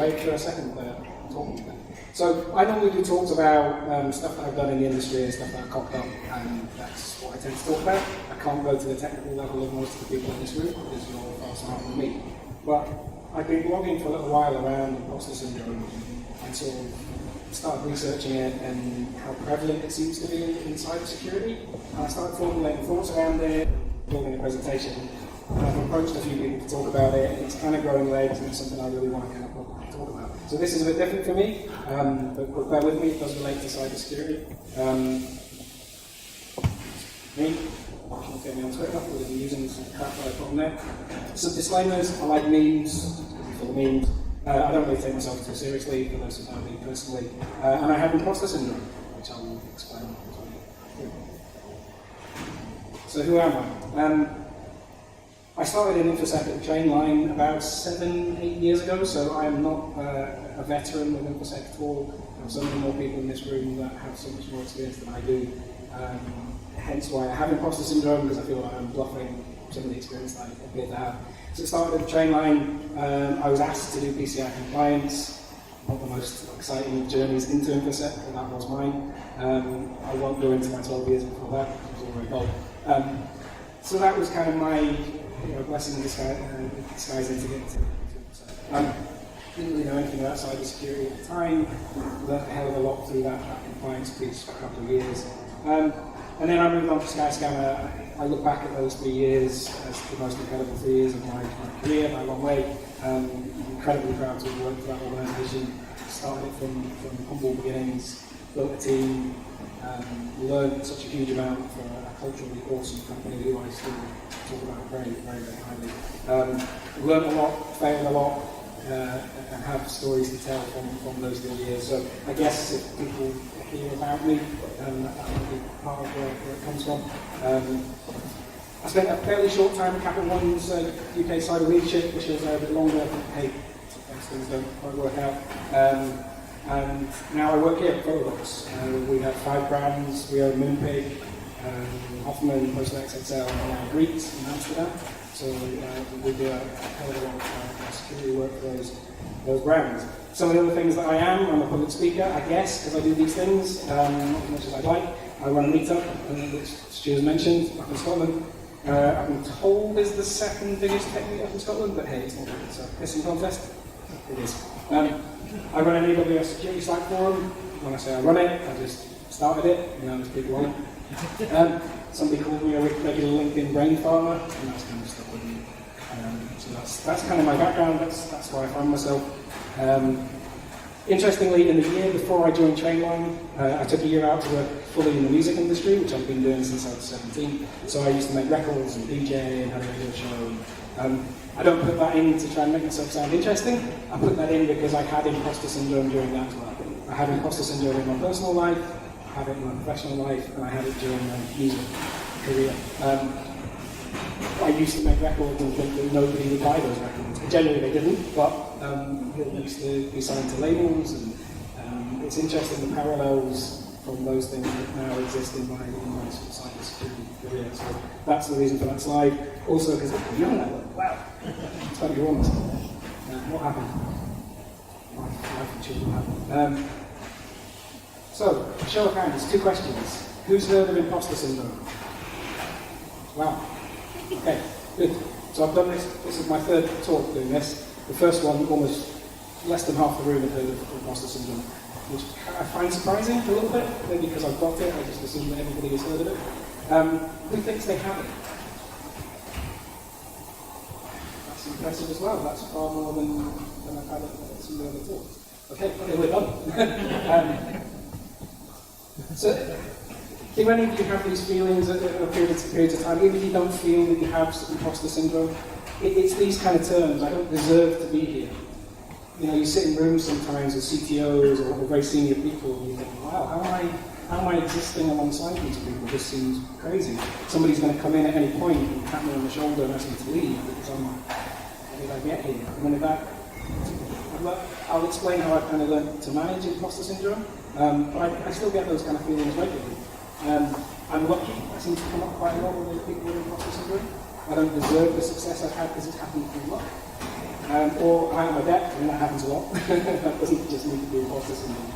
break for a second talking about. So I normally do talks about stuff that I've done in the industry and stuff that I've cocked up, and that's what I tend to talk about. I can't go to the technical level of most of the people in this room because you're far smarter than me. But I've been blogging for a little while around imposter syndrome and sort of started researching it and how prevalent it seems to be in cybersecurity. And I started formulating thoughts around it, building a presentation. And I've approached a few people to talk about it, and it's kind of growing legs, and it's something I really want to kind of talk about. So this is a bit different for me, but bear with me, it does relate to cybersecurity. Me, I'll get me on Twitter, we're going to be using some crap that I put on there. Some disclaimers, I like memes, full of memes. I don't really take myself too seriously, for those who know me personally. And I have imposter syndrome, which I will explain. So who am I? I started in InfoSec at the train line about 7-8 years ago, so I am not a veteran of InfoSec at all. There are so many more people in this room that have so much more experience than I do. Hence why I have imposter syndrome, because I feel like I'm bluffing some of the experience that I appear to have. So it started at the train line. I was asked to do PCI compliance. Not the most exciting journeys into InfoSec, but that was mine. I won't go into my 12 years before that, it was all very dull. So that was kind of my blessing in disguise into getting to InfoSec. Didn't really know anything about cybersecurity at the time. Learned a hell of a lot through that compliance piece for a couple of years. And then I moved on to Skyscanner. I look back at those 3 years as the most incredible 3 years of my career by a long way. I'm incredibly proud to have worked for that organisation. Started it from humble beginnings, built a team, learned such a huge amount for a culturally awesome company who I still talk about very, very, very highly. Learned a lot, failed a lot, and have stories to tell from those 3 years. So I guess if people hear about me, that might be part of where it comes from. I spent a fairly short time at Capital One's UK cyber leadership, which was there a bit longer. Hey, sometimes things don't quite work out. And now I work here at Photobooks. We have 5 brands. We own Moonpig, Hoffman, PostXXL, and now Greets in Amsterdam. So we do a hell of a lot of security work for those brands. Some of the other things that I'm a public speaker, I guess, because I do these things, not as much as I'd like. I run a Meetup, which Stu has mentioned, up in Scotland. I've been told is the second biggest tech meetup in Scotland, but hey, it's not really, it's a pissing contest. It is. I run an AWS security Slack forum. When I say I run it, I just started it, there's people on it. Somebody called me a regular LinkedIn brain farmer, and that's kind of stuff with me. So that's kind of my background, that's where I find myself. Interestingly, in the year before I joined Trainline, I took a year out to work fully in the music industry, which I've been doing since I was 17. So I used to make records and DJ and had a radio show. I don't put that in to try and make myself sound interesting. I put that in because I had imposter syndrome during that as well. I had imposter syndrome in my personal life, I had it in my professional life, and I had it during my music career. I used to make records and think that nobody would buy those records. Generally they didn't, but they used to be signed to labels, and it's interesting the parallels from those things that now exist in my cybersecurity career. So that's the reason for that slide. Also because I'm young, I look, wow, 21. What happened? Life and children happened. So, show of hands, 2 questions. Who's heard of imposter syndrome? Wow. Okay, good. So I've done this is my 3rd talk doing this. The first one, almost less than half the room had heard of imposter syndrome, which I find surprising a little bit, maybe because I've got it, I just assume that everybody has heard of it. Who thinks they have it? That's impressive as well, that's far more than I've had at some of the other talks. Okay, we're done. So, do any of you have these feelings at periods of time, even if you don't feel that you have imposter syndrome? It's these kind of terms, I don't deserve to be here. You sit in rooms sometimes with CTOs or very senior people and you think, wow, how am I existing alongside these people? This seems crazy. Somebody's going to come in at any point and tap me on the shoulder and ask me to leave because how did I get here? And then I'll explain how I've kind of learned to manage imposter syndrome, but I still get those kind of feelings regularly. I'm lucky, I seem to come up quite a lot with people with imposter syndrome. I don't deserve the success I've had because it's happened through luck. or I'm out of my depth, and that happens a lot. That doesn't just need to be imposter syndrome.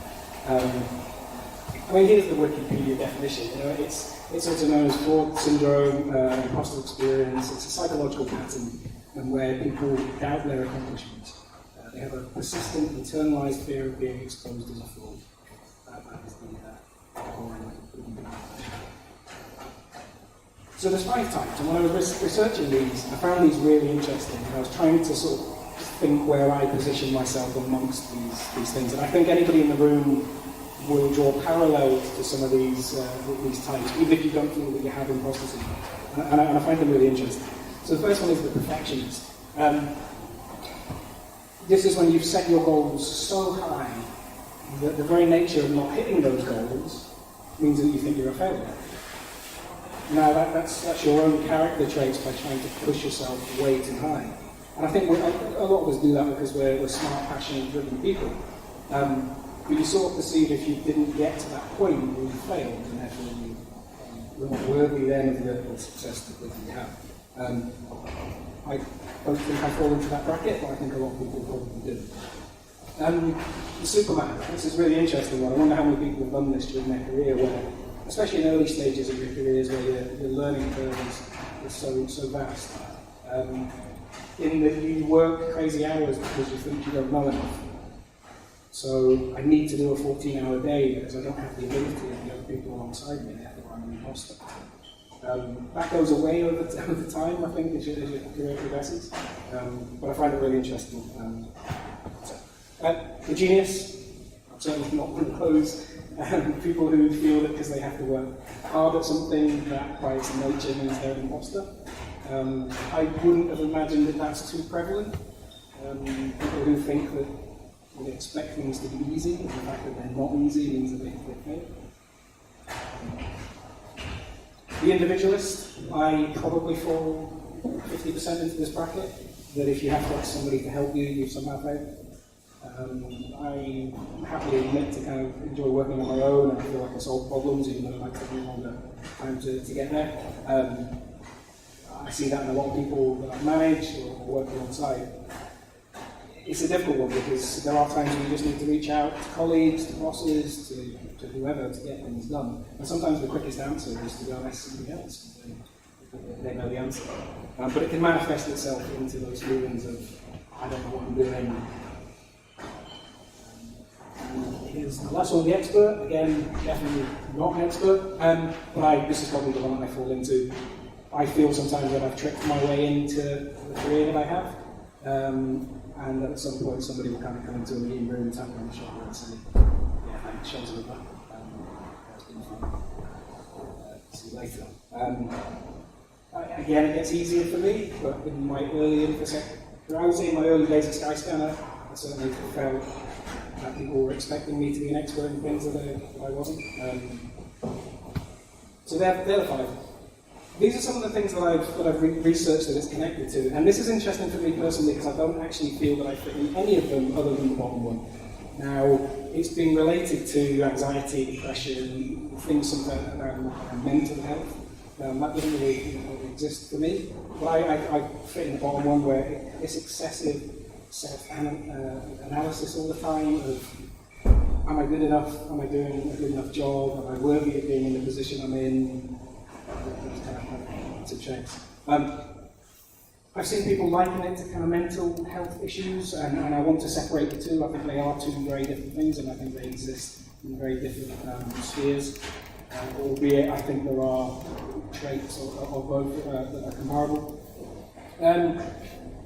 I mean, here's the Wikipedia definition. You know, it's also known as fraud syndrome, imposter experience. It's a psychological pattern where people doubt their accomplishments. They have a persistent, internalized fear of being exposed as a fraud. That is the core. So there's 5 types, and when I was researching these, I found these really interesting. And I was trying to sort of think where I position myself amongst these things. And I think anybody in the room will draw parallels to some of these types, even if you don't feel that you have imposter syndrome. And I find them really interesting. So the first one is the perfectionist. This is when you've set your goals so high that the very nature of not hitting those goals means that you think you're a failure. Now that's your own character traits by trying to push yourself way too high. And I think a lot of us do that because we're smart, passionate, driven people. But you sort of perceive if you didn't get to that point, you failed, and therefore you're not worthy then of the success that you have. I don't think I fall into that bracket, but I think a lot of people probably do. The Superman, this is a really interesting one. I wonder how many people have done this during their career, where, especially in early stages of your careers, where your learning curve is so vast. In that you work crazy hours because you think you don't know enough. So I need to do a 14-hour day because I don't have the ability of the other people alongside me, therefore I'm an imposter. That goes away over time, I think, as your career progresses. But I find it really interesting. The genius, I'm certainly not one of those people who feel that because they have to work hard at something, that by its nature means they're an imposter. I wouldn't have imagined that that's too prevalent. People who think that they expect things to be easy, and the fact that they're not easy means that they fail. The individualist, I probably fall 50% into this bracket, that if you have to ask somebody to help you, you've somehow failed. I happily admit to kind of enjoy working on my own, and I feel like I solve problems, even though it might take me longer time to get there. I see that in a lot of people that I've managed or work alongside. It's a difficult one because there are times when you just need to reach out to colleagues, to bosses, to whoever to get things done. And sometimes the quickest answer is to go and ask somebody else. They know the answer. But it can manifest itself into those feelings of, I don't know what I'm doing. Here's the last one, the expert. Again, definitely not an expert. But this is probably the one that I fall into. I feel sometimes that I've tricked my way into the career that I have. And that at some point somebody will kind of come into a meeting room and tap me on the shoulder and say, yeah, thanks, shows me back. That's been fun. See you later. Again, it gets easier for me, but in my early infosec, I would say in my early days at Skyscanner, I certainly felt that people were expecting me to be an expert in things that I wasn't. So they're the 5. These are some of the things that I've researched that it's connected to. And this is interesting for me personally because I don't actually feel that I fit in any of them other than the bottom one. Now, it's been related to anxiety, depression, things sometimes around mental health. That doesn't really exist for me. But I fit in the bottom one where it's excessive self-analysis all the time of, am I good enough? Am I doing a good enough job? Am I worthy of being in the position I'm in? To checks. I've seen people liken it to kind of mental health issues, and I want to separate the two. I think they are two very different things, and I think they exist in very different spheres. Albeit, I think there are traits of both that are comparable.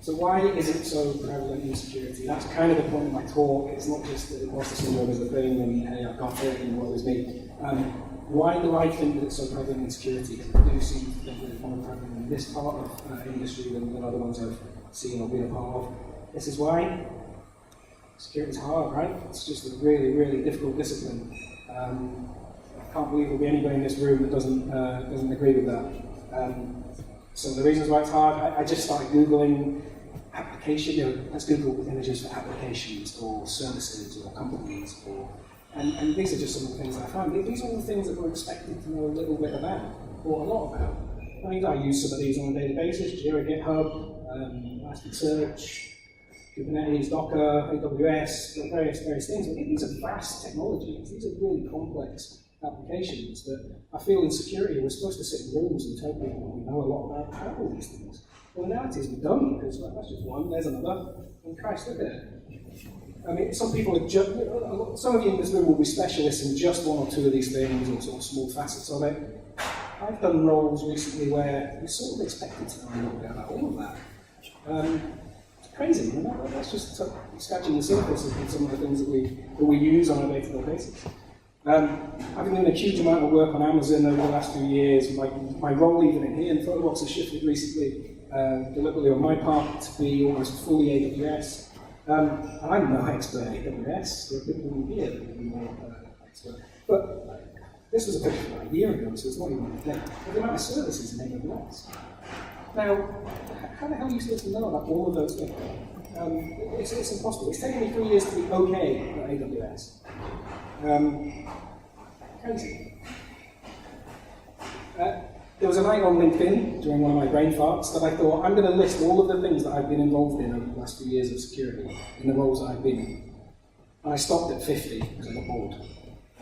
So why is it so prevalent in security? That's kind of the point of my talk. It's not just that imposter syndrome is a thing, and hey, I've got it, and what is me. Why do I think that it's so prevalent in security? Because I do seem to think that it's more prevalent in this part of industry than other ones I've seen or been a part of. This is why security is hard, right? It's just a really, really difficult discipline. I can't believe there'll be anybody in this room that doesn't agree with that. Some of the reasons why it's hard, I just started Googling application, let's Google images for applications or services or companies and these are just some of the things that I found. These are all the things that we're expected to know a little bit about, or a lot about. I use some of these on a daily basis, Jira, GitHub, Elasticsearch, Kubernetes, Docker, AWS, various things. These are vast technologies. These are really complex applications that I feel in security we're supposed to sit in rooms and tell people we know a lot about how all these things. Well, the reality is we don't, because that's just one, there's another, and Christ, look at it. I mean, some people are just, some of you in this room will be specialists in just one or two of these things, or sort of small facets of it. I've done roles recently where you're sort of expected to know a little bit about all of that. It's crazy, you know? That's just scratching the surface of some of the things that we use on a day-to-day basis. I've been doing a huge amount of work on Amazon over the last few years. My role even in here in Photobox has shifted recently, deliberately on my part, to be almost fully AWS. And I'm no expert at AWS. There are people in here that will be more expert. But this was a picture about a year ago, so it's not even a thing. But the amount of services in AWS. Now, how the hell are you supposed to know about all of those things? It's impossible. It's taken me 3 years to be okay at AWS. Crazy. There was a night on LinkedIn during one of my brain farts that I thought, I'm going to list all of the things that I've been involved in over the last few years of security in the roles that I've been in. And I stopped at 50 because I got bored.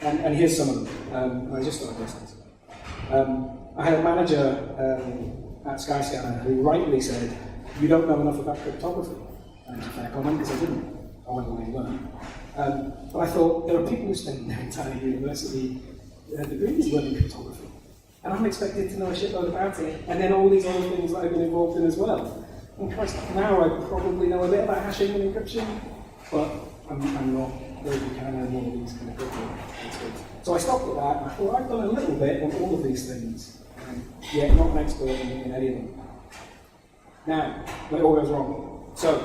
And here's some of them. I just started listening to them. I had a manager at Skyscanner who rightly said, you don't know enough about cryptography. And it's a fair comment because I didn't. I went away and learned. But I thought, there are people who spend their entire university degrees learning cryptography. And I'm expected to know a shitload about it, and then all these other things that I've been involved in as well. And Christ, now I probably know a bit about hashing and encryption, but I'm not really kind of any of these kind of things. So I stopped at that, and I thought I've done a little bit on all of these things, yet not an expert in any of them. Now, but it all goes wrong. So,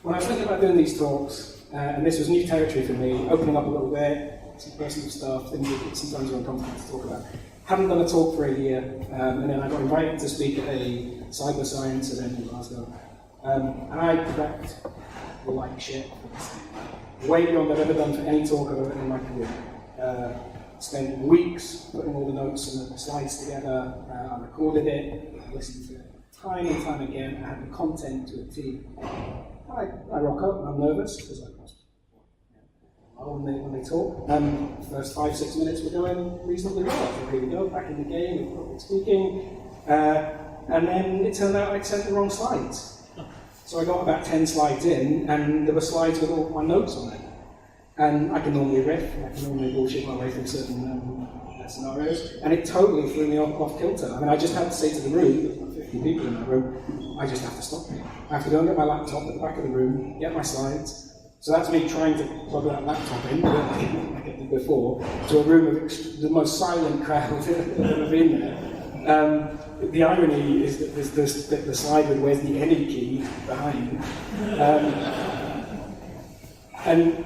when I was thinking about doing these talks, and this was new territory for me, opening up a little bit, some personal stuff, things that sometimes are uncomfortable to talk about. Hadn't done a talk for a year, and then I got invited to speak at a cyber science event in Glasgow. And I prepped like shit for this thing. Way beyond I've ever done for any talk I've ever done in my career. Spent weeks putting all the notes and the slides together. I recorded it, I listened to it time and time again. I had the content to a T. I rock up and I'm nervous because I was when they talk. First 5-6 minutes were going reasonably well. So here we go, back in the game, with public speaking. And then it turned out I'd sent the wrong slides. So I got about 10 slides in, and there were slides with all my notes on it. And I can normally riff, I can normally bullshit my way through certain scenarios, and it totally threw me off kilter. I mean, I just had to say to the room, there's about 50 people in that room, I just have to stop here. I have to go and get my laptop at the back of the room, get my slides. So that's me trying to plug that laptop in, like I did before, to a room of the most silent crowd I've ever been there. The irony is that there's the slide with where's the any key behind. And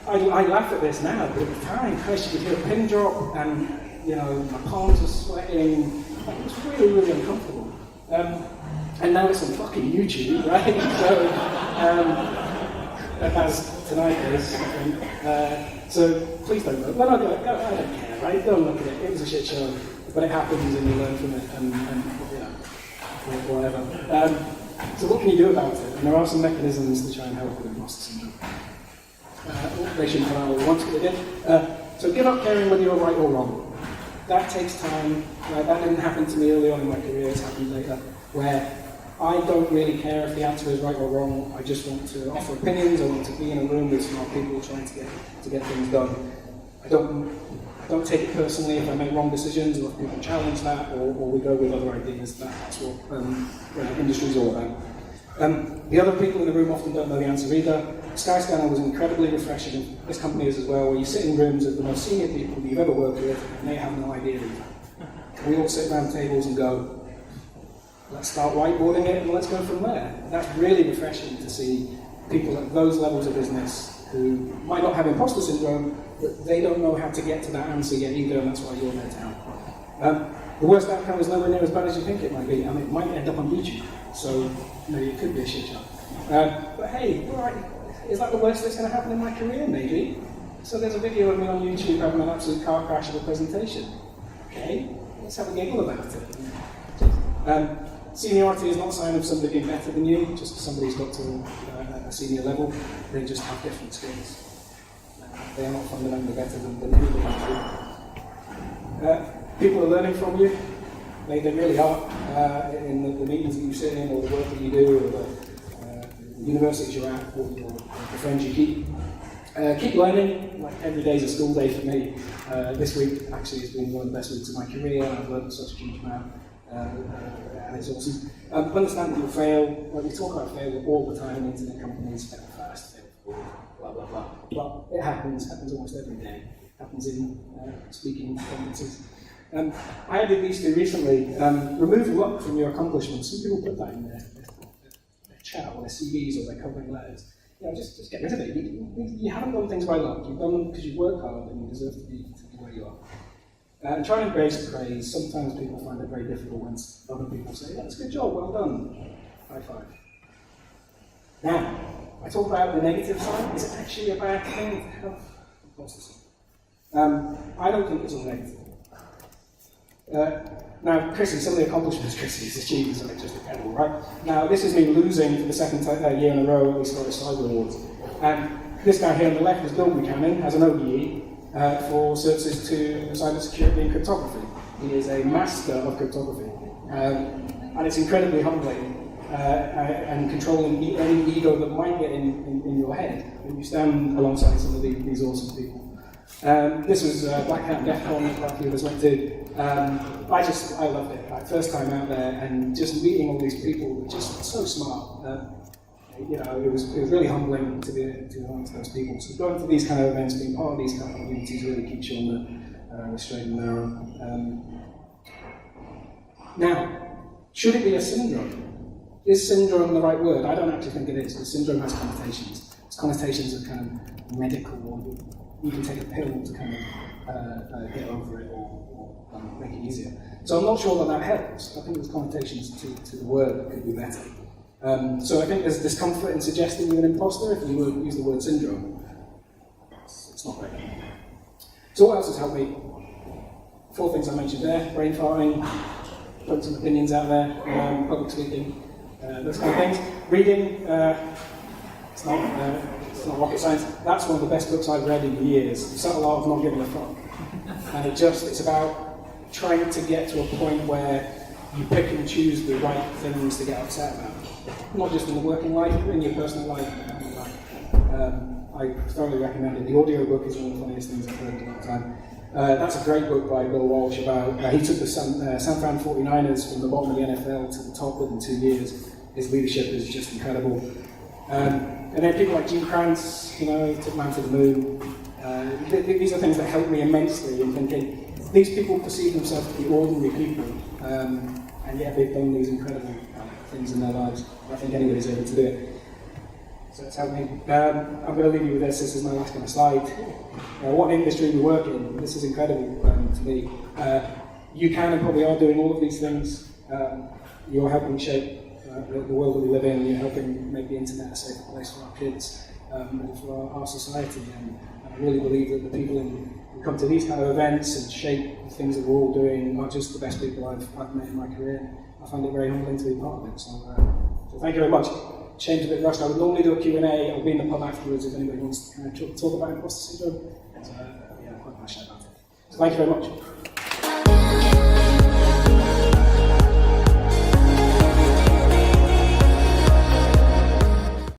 I laugh at this now, but at the time, Christ, you could hear a pin drop, and my palms were sweating. It was really, really uncomfortable. And now it's on fucking YouTube, right? So, as tonight is, I think. So please don't look. Well, I don't care, right? Don't look at it. It was a shit show, but it happens, and you learn from it, and whatever. So what can you do about it? And there are some mechanisms to try and help with imposter syndrome. They shouldn't come out all at once, but they did. So give up caring whether you're right or wrong. That takes time. That didn't happen to me early on in my career. It's happened later, where I don't really care if the answer is right or wrong. I just want to offer opinions. I want to be in a room with smart people trying to get things done. I don't take it personally if I make wrong decisions or if people challenge that, or we go with other ideas. That's what industry's all about. The other people in the room often don't know the answer either. Skyscanner was incredibly refreshing. This company is as well, where you sit in rooms with the most senior people that you've ever worked with, and they have no idea either. We all sit around tables and go, let's start whiteboarding it and let's go from there. That's really refreshing to see people at those levels of business who might not have imposter syndrome, but they don't know how to get to that answer yet either, and that's why you're there to help. The worst outcome is nowhere near as bad as you think it might be, and it might end up on YouTube, so maybe it could be a shit show. But hey, all right, is that the worst that's going to happen in my career? Maybe. So there's a video of me on YouTube having an absolute car crash of a presentation. Okay, let's have a giggle about it. Seniority is not a sign of somebody being better than you, just because somebody's got to a senior level. They just have different skills. They are not fundamentally better than anybody else. People are learning from you. They really are. In the meetings that you sit in, or the work that you do, or the universities you're at, or the friends you keep. Keep learning. Like every day is a school day for me. This week actually has been one of the best weeks of my career. I've learned such a huge amount. And it's awesome. Understand that you'll fail. Like we talk about failure all the time in internet companies, fail fast, fail forward, blah, blah, blah. But it happens almost every day. It happens in speaking conferences. I added these two recently. Remove luck from your accomplishments. Some people put that in their chat or their CVs or their covering letters. Just get rid of it. You haven't done things by luck. You've done them because you've worked hard and you deserve to be where you are. And try and embrace praise. Sometimes people find it very difficult when other people say, that's a good job, well done. High five. Now, I talk about the negative side. Is it actually a bad thing to have imposter syndrome? I don't think it's all negative. Now, Chrissy, some of the accomplishments Chrissy has achieved is just incredible, right? Now, this is me losing for the second year in a row at the Scottish Cyber Awards. And this guy here on the left is Bill Buchanan, has an OBE for services to cybersecurity and cryptography. He is a master of cryptography. And it's incredibly humbling and controlling any ego that might get in your head when you stand alongside some of these awesome people. This was Black Hat DEF CON that a few of us went to. I loved it. Like, first time out there, and just meeting all these people were just so smart. It was really humbling to be amongst those people. So going to these kind of events, being part of these kind of communities, really keeps you on the straight and narrow. Now, should it be a syndrome? Is syndrome the right word? I don't actually think it is, because syndrome has connotations. Its connotations are kind of medical, or you can take a pill to kind of get over it or make it easier. So I'm not sure that helps. I think there's connotations to the word that could be better. So I think there's discomfort in suggesting you're an imposter if you use the word syndrome. It's not great. So what else has helped me? 4 things I mentioned there: brain farting, putting some opinions out there, public speaking, those kind of things. Reading, it's not rocket science. That's one of the best books I've read in years. The Subtle Art of Not Giving a Fuck. And it's about trying to get to a point where you pick and choose the right things to get upset about. Not just in the working life, but in your personal life. I thoroughly recommend it. The audiobook is one of the funniest things I've heard in a long time. That's a great book by Bill Walsh about, he took the San Fran 49ers from the bottom of the NFL to the top within 2 years. His leadership is just incredible. And then people like Gene Kranz, took man to the moon. These are things that help me immensely in thinking, these people perceive themselves to be ordinary people, and yet they've done these incredible things in their lives. I think anybody's able to do it. So it's helped me. I'm going to leave you with this. This is my last kind of slide. What industry we work in, this is incredible to me. You can and probably are doing all of these things. You're helping shape the world that we live in. You're helping make the internet a safer place for our kids and for our society. And I really believe that the people who come to these kind of events and shape the things that we're all doing are just the best people I've met in my career. I find it very humbling to be part of it. So thank you very much. Shame's a bit rushed. I would normally do a Q&A. I'll be in the pub afterwards if anybody wants to kind of talk about imposter syndrome. I'm quite passionate about it. So thank you very much.